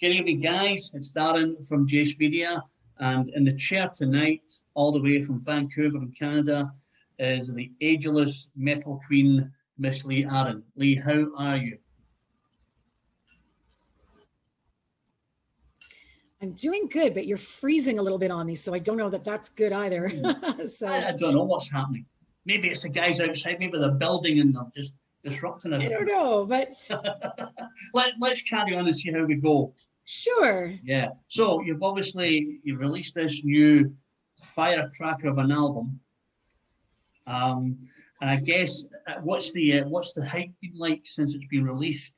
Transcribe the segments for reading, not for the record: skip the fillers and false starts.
Good evening, guys. It's Darren from Jace Media, and in the chair tonight, all the way from Vancouver in Canada, is the ageless metal queen, Miss Lee Aaron. Lee, how are you? I'm doing good, but you're freezing a little bit on me, so I don't know that that's good either. I don't know what's happening. Maybe it's the guys outside, maybe they're building and they're just disrupting everything. I don't know, but let's carry on and see how we go. Sure. Yeah. So you've released this new firecracker of an album. And I guess what's the hype been like since it's been released?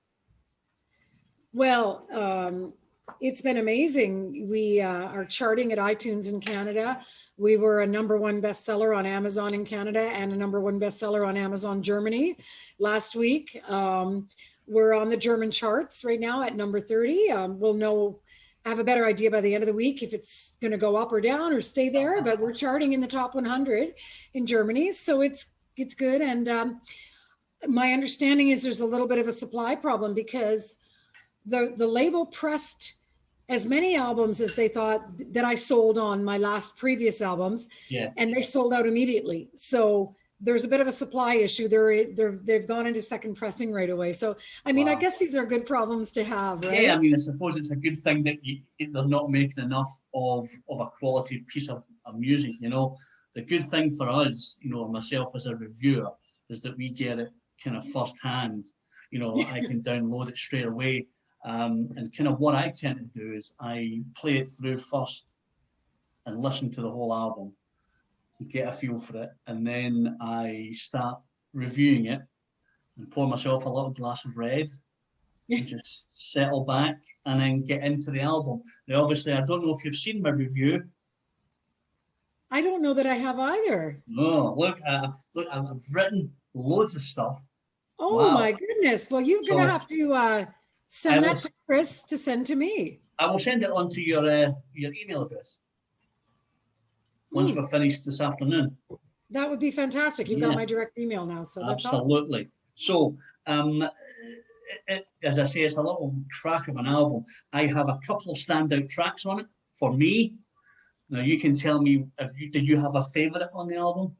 Well, it's been amazing. We are charting at iTunes in Canada. We were a #1 bestseller on Amazon in Canada and a #1 bestseller on Amazon Germany last week. We're on the German charts right now at number 30. We'll have a better idea by the end of the week if it's going to go up or down or stay there, but we're charting in the top 100 in Germany. So it's good. And my understanding is there's a little bit of a supply problem because the label pressed as many albums as they thought that I sold on my previous albums. Yeah. And they sold out immediately. So there's a bit of a supply issue. They've gone into second pressing right away. So, I mean, wow. I guess these are good problems to have, right? Yeah, I mean, I suppose it's a good thing that they're not making enough of a quality piece of music, you know. The good thing for us, you know, myself as a reviewer, is that we get it kind of firsthand. You know, I can download it straight away. And kind of what I tend to do is I play it through first and listen to the whole album, get a feel for it, and then I start reviewing it and pour myself a little glass of red and just settle back and then get into the album. Now, obviously, I don't know if you've seen my review. I don't know that I have either. No, look, I've written loads of stuff. Oh, wow. My goodness. Well, you're going to have to send that to Chris to send to me. I will send it on to your email address once we're finished this afternoon. That would be fantastic. You've got my direct email now, so that's absolutely awesome. So, as I say, it's a little crack of an album. I have a couple of standout tracks on it for me. Now, you can tell me do you have a favorite on the album?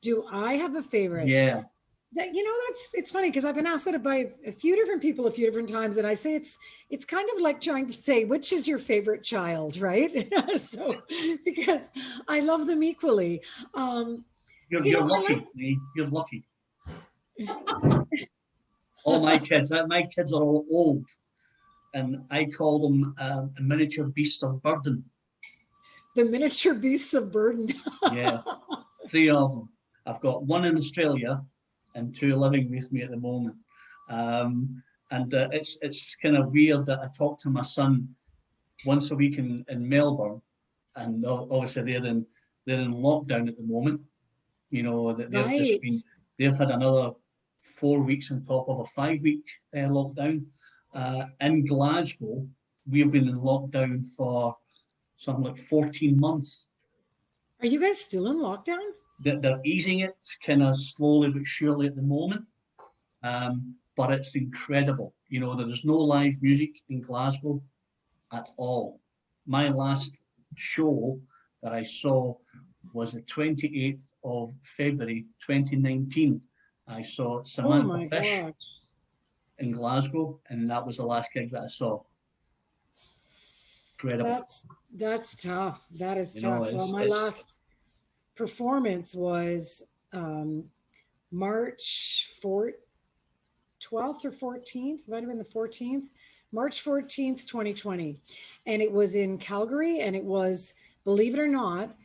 Do I have a favorite? Yeah. It's funny because I've been asked that by a few different people a few different times, and I say it's kind of like trying to say which is your favorite child, right? So because I love them equally. You're lucky. You're lucky. All my kids are all old, and I call them a miniature beasts of burden. The miniature beasts of burden. Yeah, 3 of them. I've got one in Australia and 2 living with me at the moment. And it's kind of weird that I talk to my son once a week in Melbourne, and obviously they're in lockdown at the moment. You know, that they've had another 4 weeks on top of a 5-week lockdown. In Glasgow, we've been in lockdown for something like 14 months. Are you guys still in lockdown? They're easing it kind of slowly but surely at the moment, but it's incredible. You know, there's no live music in Glasgow at all. My last show that I saw was the 28th of February 2019. I saw Samantha Fish in Glasgow, and that was the last gig that I saw. Incredible. That's tough. That is tough. Well, my last performance was March 12th or 14th, might have been the 14th, March 14th, 2020. And it was in Calgary, and it was, believe it or not,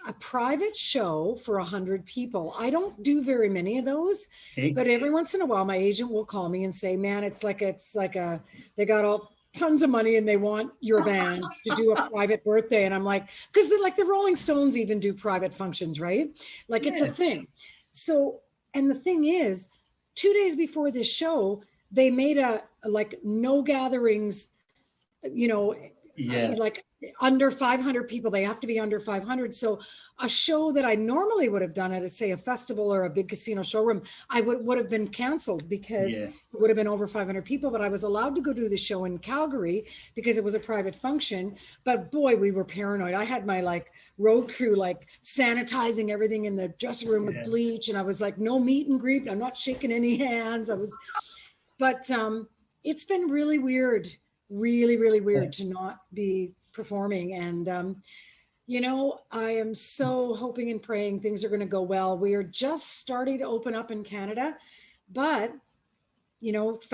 a private show for 100 people. I don't do very many of those, but every once in a while, my agent will call me and say, man, they got all tons of money and they want your band to do a private birthday. And I'm like, because the Rolling Stones even do private functions, right? Like it's a thing. So, and the thing is, 2 days before this show, they made a no gatherings, Yeah. like under 500 people. They have to be under 500. So a show that I normally would have done at, say, a festival or a big casino showroom, I would have been canceled because Yeah. it would have been over 500 people. But I was allowed to go do the show in Calgary because it was a private function. But boy, we were paranoid. I had my like road crew like sanitizing everything in the dressing room with bleach, and I was like, no meet and greet. I'm not shaking any hands. But it's been really weird, really, really weird to not be performing. And you know, I am so hoping and praying things are going to go well. We are just starting to open up in Canada, but you know, Dr.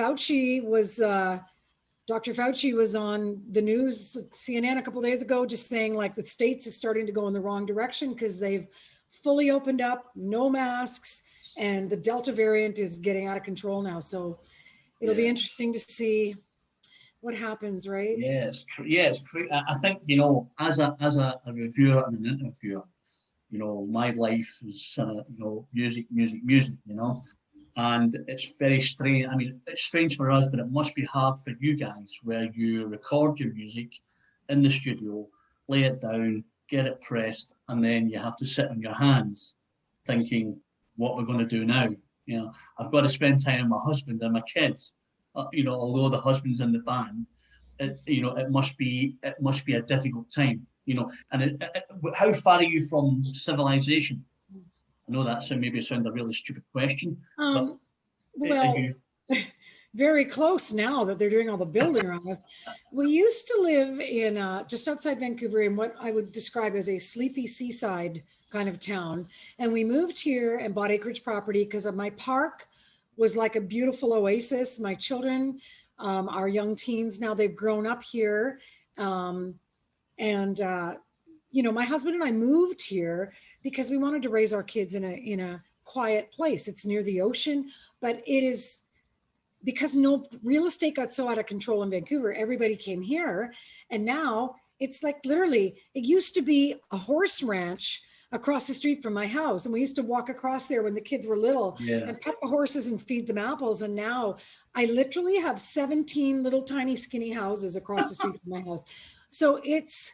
Fauci was on the news, CNN, a couple of days ago, just saying like the States is starting to go in the wrong direction because they've fully opened up, no masks, and the Delta variant is getting out of control now. So it'll be interesting to see what happens, right? Yes, I think, you know, as a reviewer and an interviewer, you know, my life is, you know, music, you know, and it's very strange. I mean, it's strange for us, but it must be hard for you guys where you record your music in the studio, lay it down, get it pressed, and then you have to sit on your hands thinking what we're going to do now. You know, I've got to spend time with my husband and my kids. You know, although the husband's in the band, you know, it must be a difficult time. You know, and how far are you from civilization? I know that's maybe sound a really stupid question, but well, very close now that they're doing all the building around us. We used to live in just outside Vancouver in what I would describe as a sleepy seaside kind of town. And we moved here and bought acreage property because of my park was like a beautiful oasis. My children, our young teens, now they've grown up here. You know, my husband and I moved here because we wanted to raise our kids in a quiet place. It's near the ocean, but it is because no real estate got so out of control in Vancouver, everybody came here. And now it's like literally, it used to be a horse ranch across the street from my house. And we used to walk across there when the kids were little and pet the horses and feed them apples. And now I literally have 17 little tiny skinny houses across the street from my house. So it's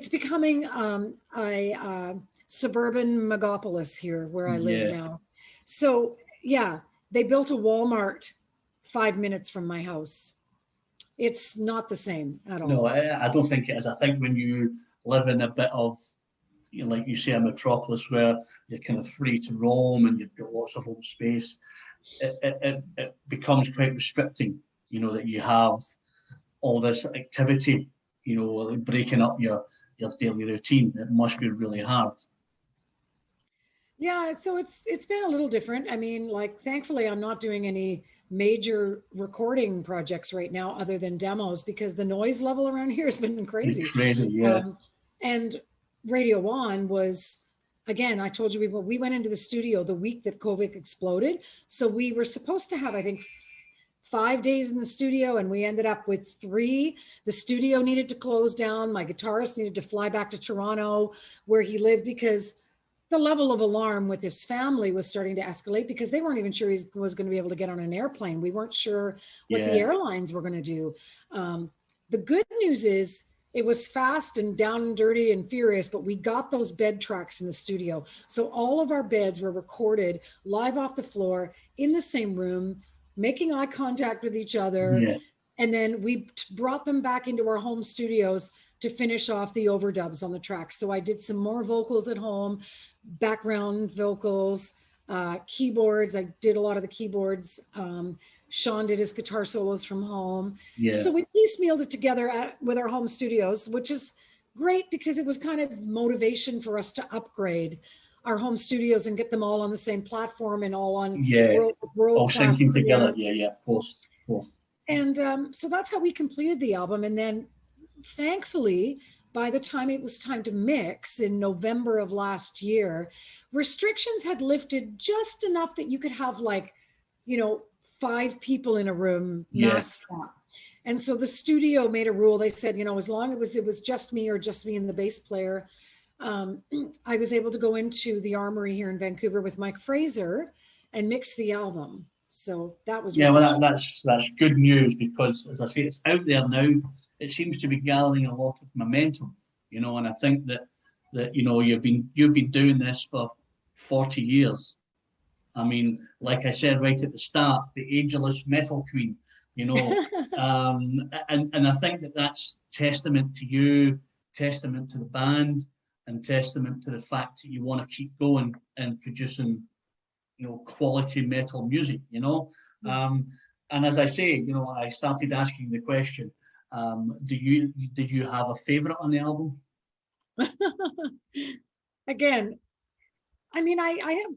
becoming a suburban megapolis here where I live now. So yeah, they built a Walmart 5 minutes from my house. It's not the same at all. No, I don't think it is. I think when you live in a bit of, you know, like you say, a metropolis where you're kind of free to roam and you've got lots of open space, it becomes quite restricting, you know, that you have all this activity, you know, like breaking up your daily routine. It must be really hard. Yeah, so it's been a little different. I mean, like thankfully I'm not doing any major recording projects right now other than demos because the noise level around here has been crazy. It's crazy, yeah. And Radio One was, again, I told you we went into the studio the week that COVID exploded. So we were supposed to have, I think, 5 days in the studio and we ended up with 3. The studio needed to close down. My guitarist needed to fly back to Toronto where he lived because the level of alarm with his family was starting to escalate because they weren't even sure he was going to be able to get on an airplane. We weren't sure what the airlines were going to do. The good news is it was fast and down and dirty and furious, but we got those bed tracks in the studio. So all of our beds were recorded live off the floor in the same room, making eye contact with each other. Yeah. And then we brought them back into our home studios to finish off the overdubs on the tracks. So I did some more vocals at home, background vocals, keyboards. I did a lot of the keyboards. Sean did his guitar solos from home. Yeah. So we piecemealed it together with our home studios, which is great because it was kind of motivation for us to upgrade our home studios and get them all on the same platform and all on world all syncing together. Yeah, of course. And so that's how we completed the album. And then thankfully, by the time it was time to mix in November of last year, restrictions had lifted just enough that you could have 5 people in a room masked up. And so the studio made a rule. They said, as long as it was just me or just me and the bass player, I was able to go into the Armory here in Vancouver with Mike Fraser and mix the album. So that was well, that's good news because, as I say, it's out there now. it seems to be gathering a lot of momentum, you know, and I think that you know you've been doing this for 40 years. I mean, like I said right at the start, the ageless metal queen, you know, and I think that that's testament to you, testament to the band, and testament to the fact that you want to keep going and producing, you know, quality metal music, you know. And as I say, you know, I started asking the question, did you have a favorite on the album? Again, I mean, I have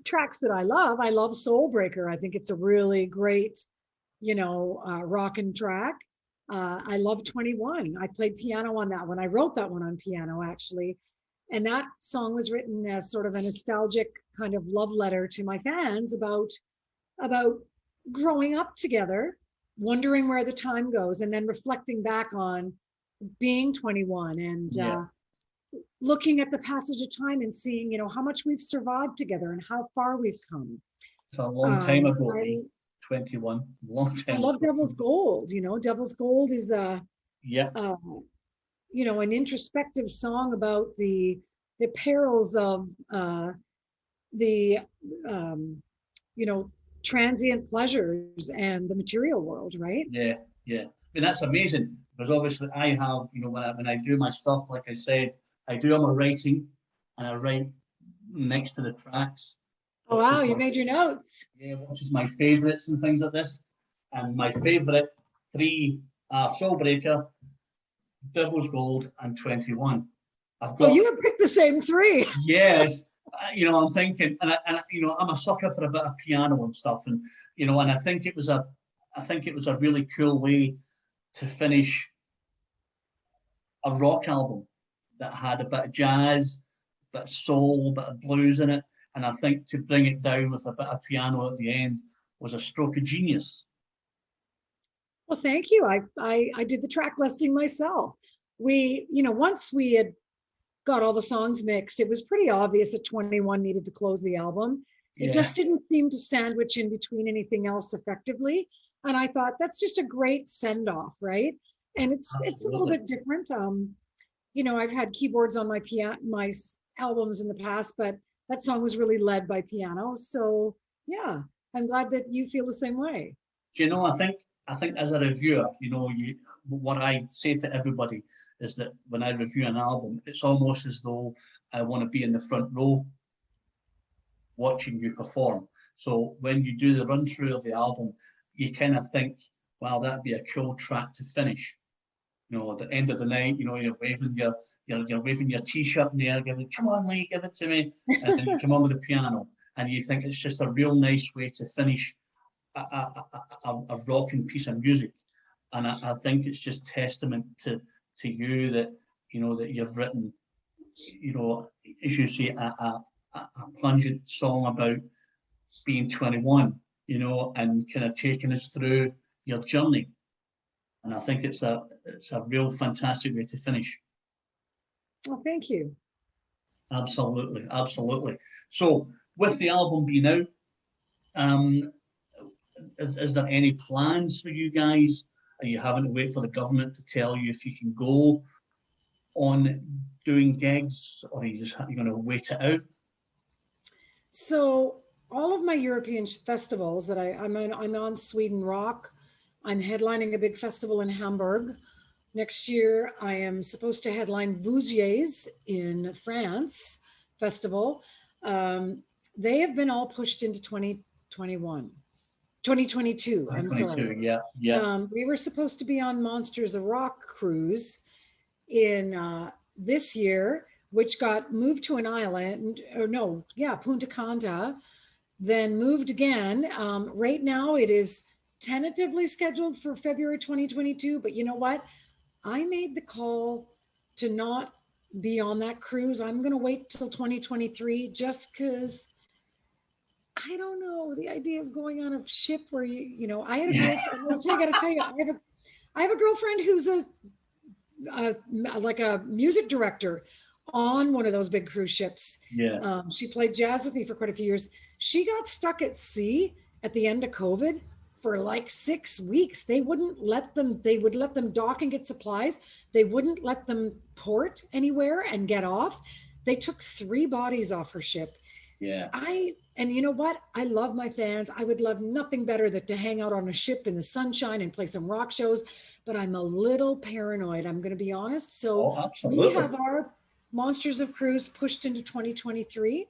tracks that I love. I love Soul Breaker. I think it's a really great, you know, rockin' track. I love 21. I played piano on that one. I wrote that one on piano, actually. And that song was written as sort of a nostalgic kind of love letter to my fans about growing up together, wondering where the time goes, and then reflecting back on being 21 and Yeah, looking at the passage of time and seeing, you know, how much we've survived together and how far we've come. it's a long time ago, I, 21, long I time love ago. Devil's Gold. You know, Devil's Gold is Yeah, uh, you know, an introspective song about the perils of the you know, transient pleasures and the material world, right? yeah, yeah. I mean, that's amazing because obviously I have, you know, when I do my stuff, like I said, I do all my writing and I write next to the tracks, Oh which wow, is you my, made your notes. yeah, which is my favorites and things like this. And my favorite three are Soul Breaker, Devil's Gold, and 21. I've Oh, got, you would pick the same three. yes, you know, I'm thinking, you know, I'm a sucker for a bit of piano and stuff, and you know, and I think it was a really cool way to finish a rock album that had a bit of jazz, a bit of soul, a bit of blues in it, and I think to bring it down with a bit of piano at the end was a stroke of genius. Well, thank you. I did the track listing myself. We, you know, once we had got all the songs mixed, it was pretty obvious that 21 needed to close the album. It Yeah, just didn't seem to sandwich in between anything else effectively. And I thought that's just a great send off, right? And it's a little absolutely. bit different. You know, I've had keyboards on my piano, albums in the past, but that song was really led by piano. So yeah, I'm glad that you feel the same way. Do you know? I think as a reviewer, you know, what I say to everybody is that when I review an album, it's almost as though I want to be in the front row watching you perform. So when you do the run through of the album, you kind of think, wow, that'd be a cool track to finish. You know, at the end of the night, you know, you're waving your t-shirt in the air, giving, come on, Lee, give it to me. And then you come on with the piano and you think it's just a real nice way to finish a rocking piece of music. And I think it's just testament to you that, you know, that you've written, you know, as you say, a pungent song about being 21, you know, and kind of taking us through your journey. And I think it's a real fantastic way to finish. Well, thank you. Absolutely, absolutely. So with the album being out, um, is there any plans for you guys? Are you having to wait for the government to tell you if you can go on doing gigs, or are you're going to wait it out? So all of my European festivals that I'm on Sweden Rock. I'm headlining a big festival in Hamburg. Next year, I am supposed to headline Vouziers in France festival. They have been all pushed into 2021, 2022. I'm sorry. 22, yeah, yeah. We were supposed to be on Monsters of Rock cruise in this year, which got moved to an island, or no, yeah, Punta Cana, then moved again. Right now, it is tentatively scheduled for February 2022, but you know what? I made the call to not be on that cruise. I'm going to wait till 2023 just because I don't know the idea of going on a ship where you know, I had a girlfriend. I got to tell you, I have a girlfriend who's like a music director on one of those big cruise ships. Yeah. She played jazz with me for quite a few years. She got stuck at sea at the end of COVID for like 6 weeks. They wouldn't let them, they would let them dock and get supplies. They wouldn't let them port anywhere and get off. They took 3 bodies off her ship. Yeah. And you know what? I love my fans. I would love nothing better than to hang out on a ship in the sunshine and play some rock shows, but I'm a little paranoid, I'm going to be honest. So we have our Monsters of Cruise pushed into 2023.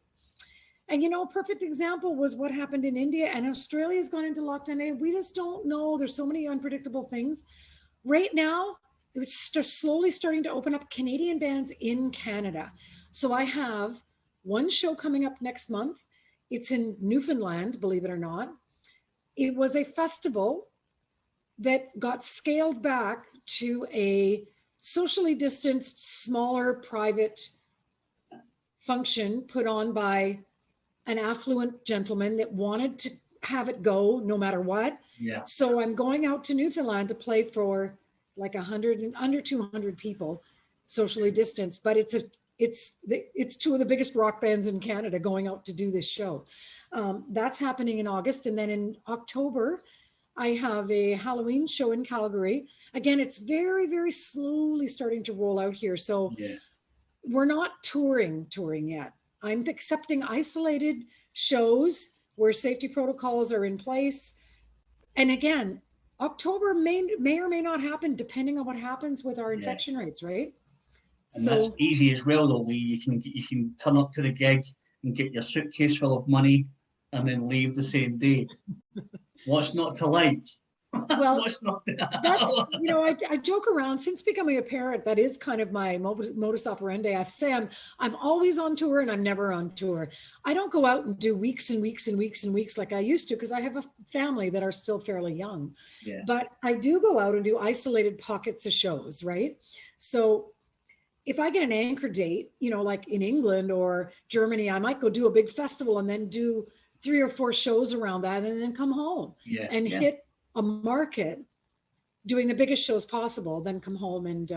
And, you know, a perfect example was what happened in India, and Australia's gone into lockdown. And we just don't know. There's so many unpredictable things. Right now, it's slowly starting to open up Canadian bands in Canada. So I have one show coming up next month. It's in Newfoundland, believe it or not. It was a festival that got scaled back to a socially distanced, smaller, private function put on by an affluent gentleman that wanted to have it go no matter what. Yeah. So I'm going out to Newfoundland to play for like 100 and under 200 people, socially distanced. But it's 2 of the biggest rock bands in Canada going out to do this show. That's happening in August, and then in October, I have a Halloween show in Calgary. Again, it's very, very slowly starting to roll out here. So we're not touring yet. I'm accepting isolated shows where safety protocols are in place. And again, October may or may not happen depending on what happens with our infection rates, right? And so that's easy as well, though, Lee. You can turn up to the gig and get your suitcase full of money and then leave the same day. What's not to like? Well, that's, you know, I joke around. Since becoming a parent, that is kind of my modus operandi. I say I'm always on tour and I'm never on tour. I don't go out and do weeks and weeks and weeks and weeks like I used to, because I have a family that are still fairly young. Yeah. But I do go out and do isolated pockets of shows, right? So if I get an anchor date, you know, like in England or Germany, I might go do a big festival and then do 3 or 4 shows around that and then come home and hit a market doing the biggest shows possible, then come home. And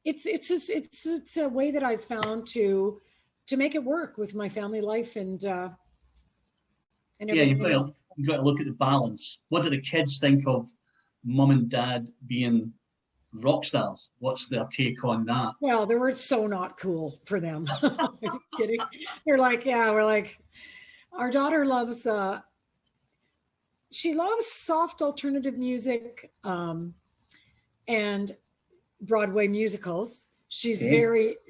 it's a way that I've found to make it work with my family life and you've got to look at the balance. What do the kids think of mum and dad being rock stars? What's their take on that? Well, they were so not cool for them. Are you kidding? They're like, we're like, our daughter loves she loves soft alternative music and Broadway musicals. She's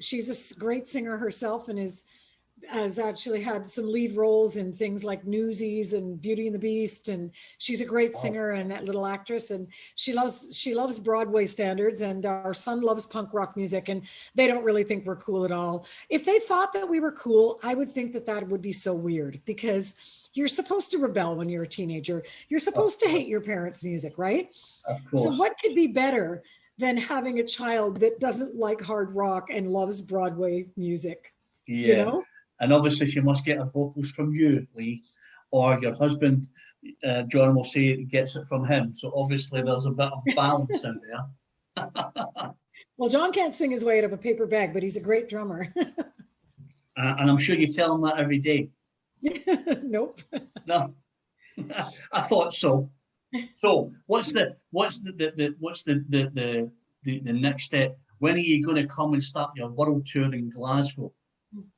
she's a great singer herself and has actually had some lead roles in things like Newsies and Beauty and the Beast. And she's a great singer and a little actress. And she loves Broadway standards, and our son loves punk rock music, and they don't really think we're cool at all. If they thought that we were cool, I would think that would be so weird, because you're supposed to rebel when you're a teenager. You're supposed to hate your parents' music, right? Of course. So what could be better than having a child that doesn't like hard rock and loves Broadway music? Yeah. You know? And obviously she must get her vocals from you, Lee, or your husband, John, will say he gets it from him. So obviously there's a bit of balance in there. Well, John can't sing his way out of a paper bag, but he's a great drummer. And I'm sure you tell him that every day. Nope. No, I thought so. So what's the next step? When are you going to come and start your world tour in Glasgow?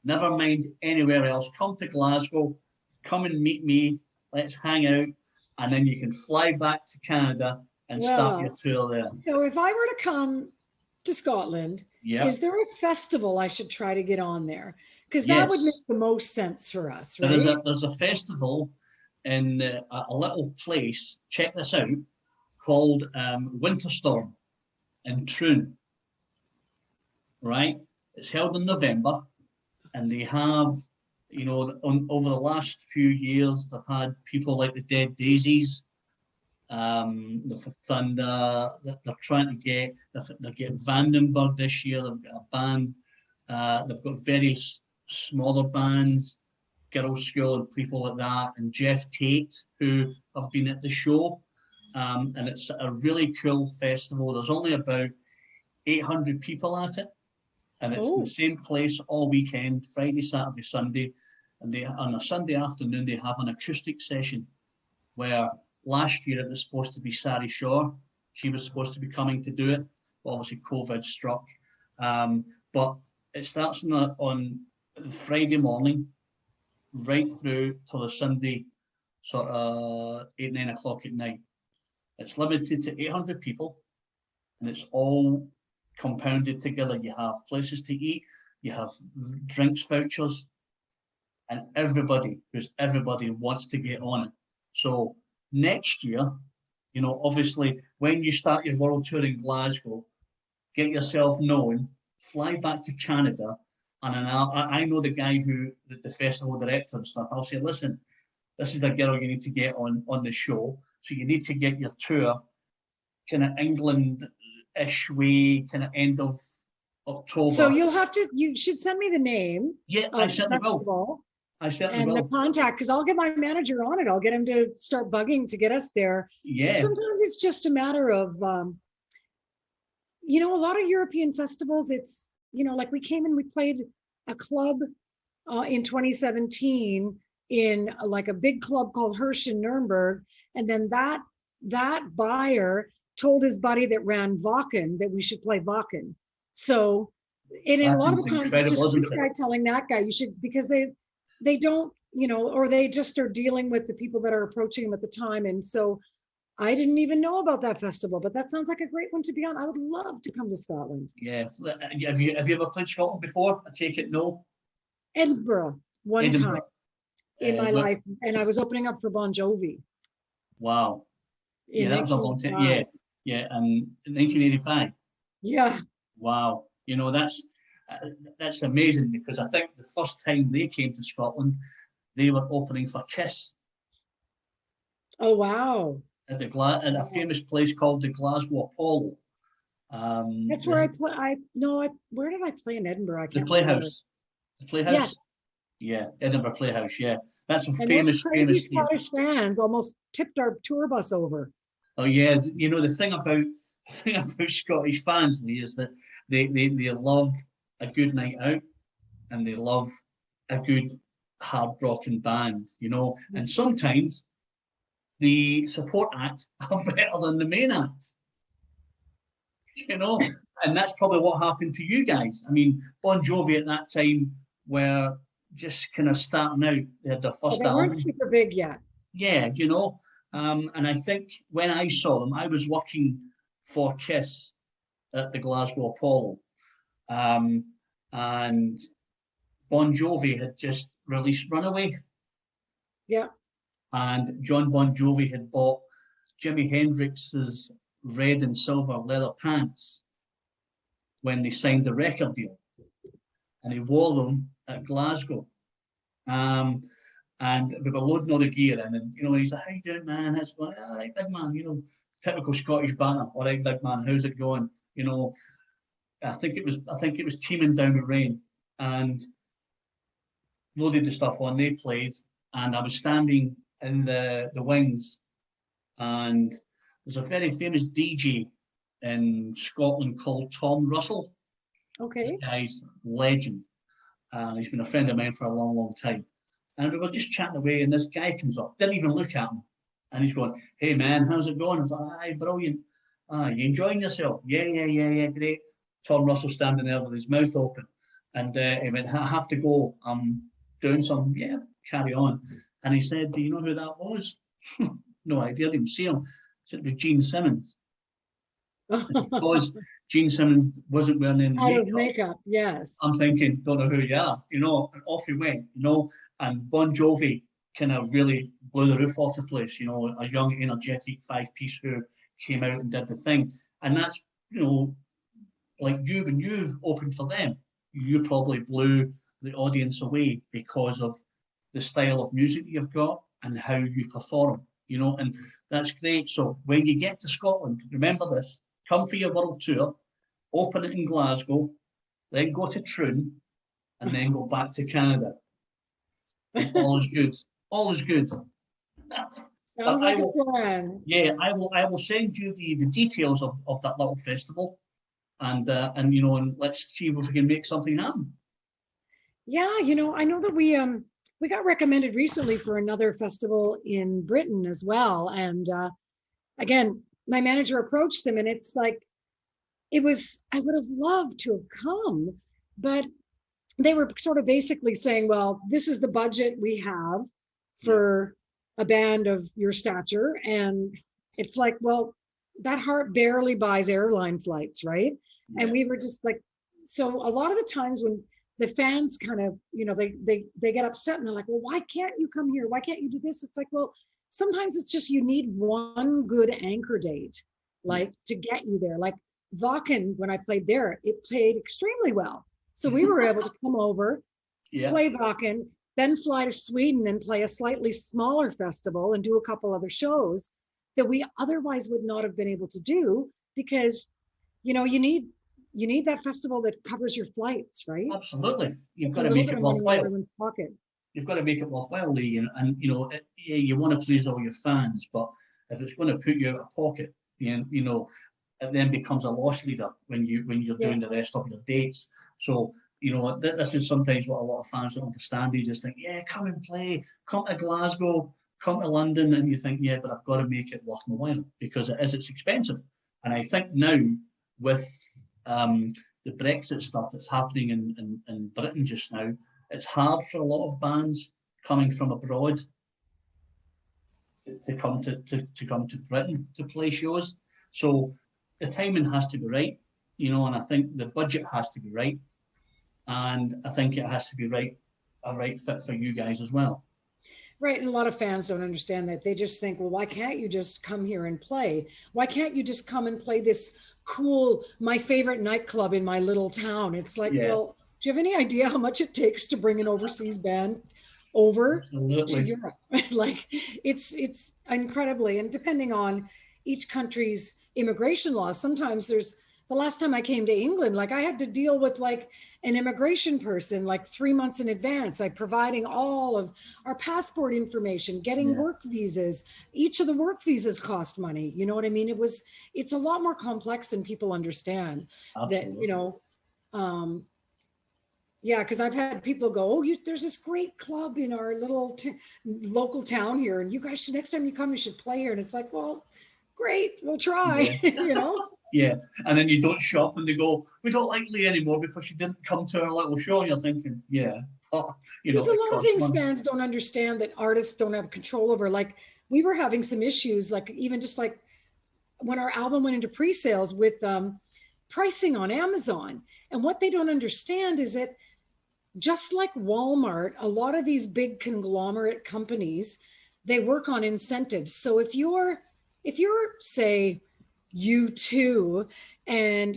Never mind anywhere else. Come to Glasgow, come and meet me. Let's hang out, and then you can fly back to Canada and start your tour there. So if I were to come to Scotland, is there a festival I should try to get on there? Because that would make the most sense for us, right? There's a festival in a little place, check this out, called Winterstorm in Troon, right? It's held in November, and they have, you know, over the last few years, they've had people like the Dead Daisies, the Thunder, they're trying to get Vandenberg this year, they've got a band, they've got various smaller bands, Girls' School and people like that, and Jeff Tate, who have been at the show. And it's a really cool festival. There's only about 800 people at it. And it's in the same place all weekend, Friday, Saturday, Sunday. And on a Sunday afternoon, they have an acoustic session where Last year it was supposed to be Sari Shaw. She was supposed to be coming to do it. Obviously, COVID struck. But it starts on Friday morning, right through till the Sunday, sort of 8, 9 o'clock at night. It's limited to 800 people, and it's all compounded together. You have places to eat, you have drinks vouchers, and everybody wants to get on it. So next year, you know, obviously, when you start your world tour in Glasgow, get yourself known, fly back to Canada, and I know the guy who, the festival director and stuff. I'll say, listen, this is a girl you need to get on the show. So you need to get your tour kind of England-ish way, kind of end of October. So you should send me the name. Yeah, I certainly will. I certainly will. And the contact, because I'll get my manager on it. I'll get him to start bugging to get us there. Yeah. Sometimes it's just a matter of, you know, a lot of European festivals, it's, you know, like we came in, we played a club in 2017 in like a big club called Hirsch in Nuremberg. And then that buyer told his buddy that ran Wacken that we should play Wacken. So a lot of the times it's just this guy telling that guy you should, because they don't, you know, or they just are dealing with the people that are approaching them at the time. And so I didn't even know about that festival, but that sounds like a great one to be on. I would love to come to Scotland. Yeah. Have you ever played Scotland before? I take it no. Edinburgh time in my life, and I was opening up for Bon Jovi. Wow. Yeah, that was a long time. Yeah, yeah, and 1985. Yeah. Wow. You know, that's amazing, because I think the first time they came to Scotland, they were opening for Kiss. Oh wow. At a famous place called the Glasgow Apollo. That's where where did I play in Edinburgh? I can't remember. The Playhouse. Yeah. Yeah, Edinburgh Playhouse. Yeah, that's a and famous Scottish fans almost tipped our tour bus over. Oh yeah, you know, the thing about Scottish fans is that they love a good night out, and they love a good hard rocking band, you know, and sometimes the support act are better than the main act, you know, and that's probably what happened to you guys. I mean, Bon Jovi at that time were just kind of starting out. They had their first album. They weren't super big yet. Yeah, you know, and I think when I saw them, I was working for Kiss at the Glasgow Apollo, and Bon Jovi had just released Runaway. Yeah. And John Bon Jovi had bought Jimi Hendrix's red and silver leather pants when they signed the record deal, and he wore them at Glasgow. And we were loading all the gear in, and you know, he's like, "How you doing, man? How's it going?" "All right, big man." You know, typical Scottish banter. "All right, big man, how's it going?" You know, I think it was Teeming Down the Rain, and loaded the stuff on. They played, and I was standing in the wings, and there's a very famous DJ in Scotland called Tom Russell. Okay. This guy's legend. He's been a friend of mine for a long, long time. And we were just chatting away, and this guy comes up, didn't even look at him. And he's going, "Hey, man, how's it going?" I was like, "Aye, brilliant. You enjoying yourself?" Yeah, great." Tom Russell standing there with his mouth open. And he went, "I have to go. I'm doing some." "Yeah, carry on." And he said, "Do you know who that was?" No idea, didn't see him. I said, "It was Gene Simmons." Because Gene Simmons wasn't wearing any makeup. Yes. I'm thinking, don't know who you are, you know, and off he went, you know, and Bon Jovi kind of really blew the roof off the place, you know, a young, energetic 5-piece who came out and did the thing. And that's, you know, like you, when you opened for them, you probably blew the audience away because of the style of music you've got and how you perform, you know, and that's great. So when you get to Scotland, remember this, come for your world tour, open it in Glasgow, then go to Troon, and then go back to Canada. All is good. All is good. Sounds like a plan. Yeah, I will send you the details of that little festival, and you know, and let's see if we can make something happen. Yeah, you know, I know that we we got recommended recently for another festival in Britain as well. And again, my manager approached them, and it's like, I would have loved to have come, but they were sort of basically saying, well, this is the budget we have for a band of your stature. And it's like, well, that heart barely buys airline flights, right? Yeah. And we were just like, so a lot of the times when the fans kind of, they get upset and they're like, well, why can't you come here? Why can't you do this? It's like, well, sometimes it's just, you need one good anchor date, like to get you there. Like Wacken, when I played there, it played extremely well. So we were able to come over, play Wacken, then fly to Sweden and play a slightly smaller festival and do a couple other shows that we otherwise would not have been able to do, because, you need that festival that covers your flights, right? Absolutely. You've got to make it worthwhile. You've got to make it worthwhile, Lee. And you want to please all your fans, but if it's going to put you out of pocket, it then becomes a loss leader when you're doing the rest of your dates. So, this is sometimes what a lot of fans don't understand. They just think, come and play, come to Glasgow, come to London, and you think, but I've got to make it worth my while, because it's expensive. And I think now with the Brexit stuff that's happening in Britain just now, it's hard for a lot of bands coming from abroad to come to Britain to play shows. So the timing has to be right, and I think the budget has to be right, and I think it has to be a right fit for you guys as well. Right. And a lot of fans don't understand that. They just think, well, why can't you just come here and play? Why can't you just come and play this cool, my favorite nightclub in my little town? It's like, well, do you have any idea how much it takes to bring an overseas band over to Europe? Like it's incredibly, and depending on each country's immigration laws, sometimes the last time I came to England, like I had to deal with like an immigration person like 3 months in advance, like providing all of our passport information, getting work visas. Each of the work visas cost money. You know what I mean? It's a lot more complex than people understand. Absolutely. That, because I've had people go, there's this great club in our little local town here, and you guys should, next time you come, you should play here. And it's like, well, great, we'll try, Yeah, and then you don't show up and they go, we don't like Lee anymore because she didn't come to our little show. And you're thinking, there's a lot of things fans don't understand that artists don't have control over. Like we were having some issues, like even just like when our album went into pre-sales with pricing on Amazon. And what they don't understand is that just like Walmart, a lot of these big conglomerate companies, they work on incentives. So if you're say U2, and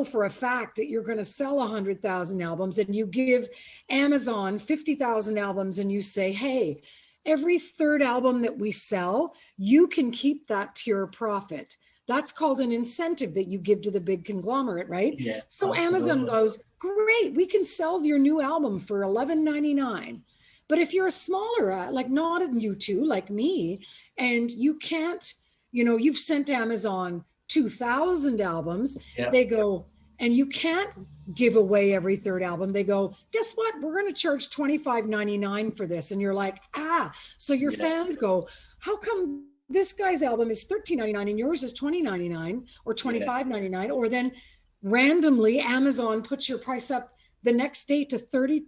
for a fact that you're going to sell 100,000 albums, and you give Amazon 50,000 albums, and you say, hey, every third album that we sell, you can keep that pure profit. That's called an incentive that you give to the big conglomerate, right? Yeah, so absolutely. Amazon goes, great, we can sell your new album for $11.99. But if you're a smaller, like not a U2 like me, and you can't, you've sent Amazon 2,000 albums, they go, and you can't give away every third album. They go, guess what? We're going to charge $25.99 for this. And you're like, so your fans go, how come this guy's album is $13.99 and yours is $20.99 or $25.99? Or then randomly Amazon puts your price up the next day to $30.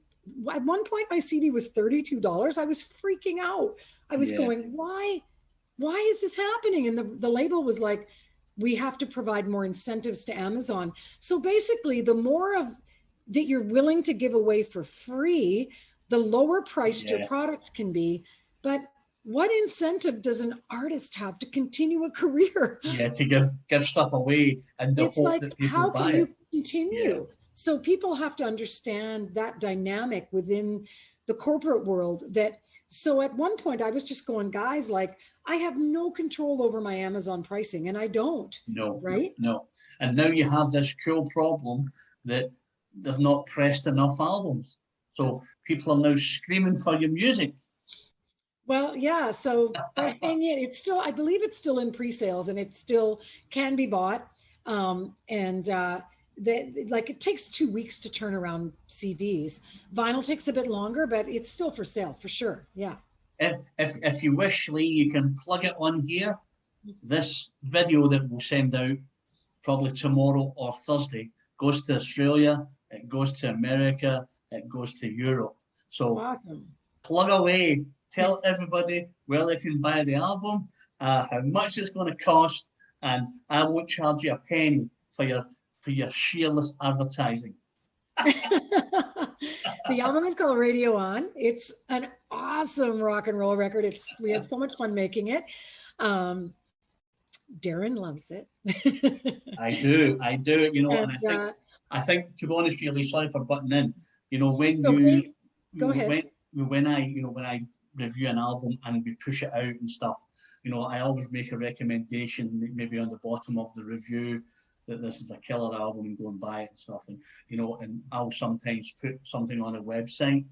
At one point, my CD was $32. I was freaking out. I was going, why is this happening? And the label was like, we have to provide more incentives to Amazon. So basically, the more of that you're willing to give away for free, the lower priced your product can be. But what incentive does an artist have to continue a career? Yeah, to give stuff away and the hope that people how buy can you it. Continue? Yeah. So people have to understand that dynamic within the corporate world. So at one point I was just going, guys, like I have no control over my Amazon pricing, and I don't. No, right? No. And now you have this cool problem that they've not pressed enough albums. So people are now screaming for your music. Well, yeah. So it's still, I believe it's still in pre-sales, and it still can be bought. like it takes 2 weeks to turn around CDs. Vinyl takes a bit longer, but it's still for sale for sure. Yeah. If you wish, Lee, you can plug it on here. This video that we'll send out probably tomorrow or Thursday goes to Australia, it goes to America, it goes to Europe. So awesome. Plug away. Tell everybody where they can buy the album, how much it's going to cost, and I won't charge you a penny for your sheerless advertising. The album is called Radio On. It's an awesome rock and roll record. We had so much fun making it. Darren loves it. I do. You know, and I think, to be honest, really sorry for butting in. You know, go ahead. When I review an album and we push it out and stuff, you know, I always make a recommendation, maybe on the bottom of the review, that this is a killer album and go and buy it and stuff. And, you know, and I'll sometimes put something on a website,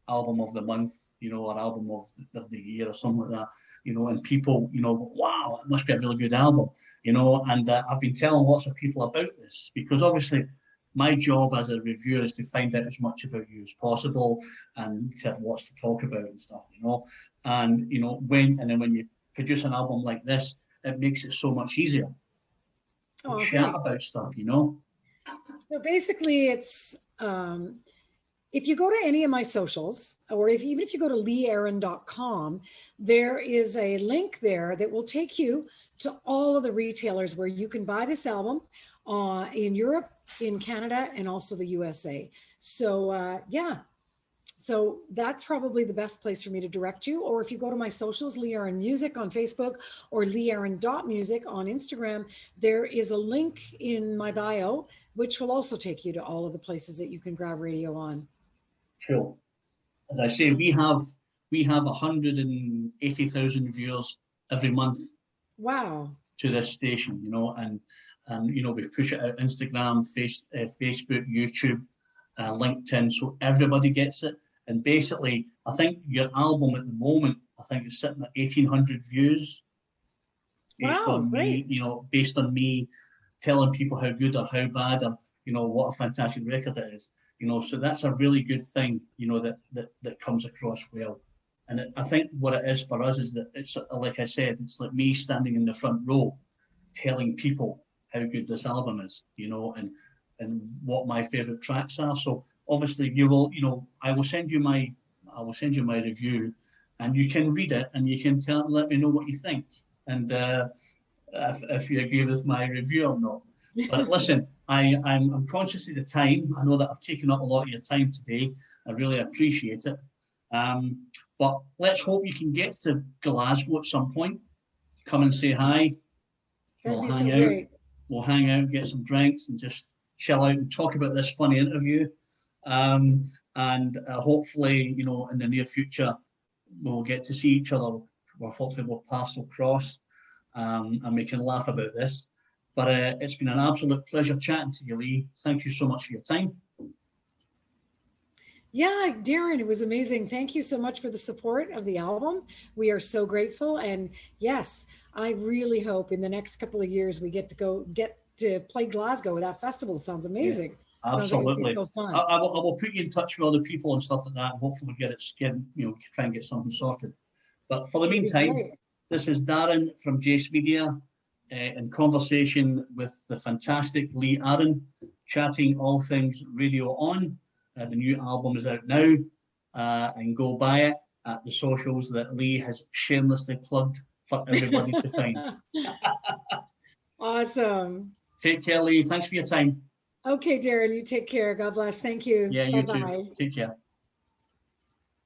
album of the month, you know, or album of the year or something like that, you know, and people, you know, go, wow, it must be a really good album, you know. And I've been telling lots of people about this because obviously my job as a reviewer is to find out as much about you as possible and to have lots to talk about and stuff, you know. And, you know, when you produce an album like this, it makes it so much easier. Chat about stuff, you know. So basically it's if you go to any of my socials, or even if you go to leearon.com, there is a link there that will take you to all of the retailers where you can buy this album in Europe, in Canada, and also the USA. So yeah. So that's probably the best place for me to direct you. Or if you go to my socials, Lee Aron Music on Facebook or leearon.music on Instagram, there is a link in my bio, which will also take you to all of the places that you can grab Radio On. Cool. As I say, we have 180,000 viewers every month. Wow. To this station, you know, and you know, we push it out Instagram, Facebook, YouTube, LinkedIn, so everybody gets it. And basically, I think your album at the moment, I think it's sitting at 1,800 views. Based on me, you know, based on me telling people how good or how bad or, you know, what a fantastic record it is. You know, so that's a really good thing, you know, that comes across well. And I think what it is for us is that it's, like I said, it's like me standing in the front row telling people how good this album is, you know, and what my favorite tracks are. So obviously you will, you know, I will send you my review, and you can read it and you can let me know what you think, and if you agree with my review or not. But listen, I'm conscious of the time. I know that I've taken up a lot of your time today. I really appreciate it. But let's hope you can get to Glasgow at some point. Come and say hi. That'd be so great. We'll hang out, get some drinks, and just chill out and talk about this funny interview. And hopefully, you know, in the near future, we'll get to see each other. Or hopefully we'll pass across, and we can laugh about this. But it's been an absolute pleasure chatting to you, Lee. Thank you so much for your time. Yeah, Darren, it was amazing. Thank you so much for the support of the album. We are so grateful. And yes, I really hope in the next couple of years we get to play Glasgow with that festival. It sounds amazing. Yeah, absolutely. So fun. I will put you in touch with other people and stuff like that, and hopefully we'll try and get something sorted. But for the meantime, this is Darren from Jace Media in conversation with the fantastic Lee Aron, chatting all things Radio On. The new album is out now, and go buy it at the socials that Lee has shamelessly plugged for everybody to find. Awesome. Take care, Lee. Thanks for your time. Okay, Darren, you take care. God bless. Thank you. Yeah, you too. Take care.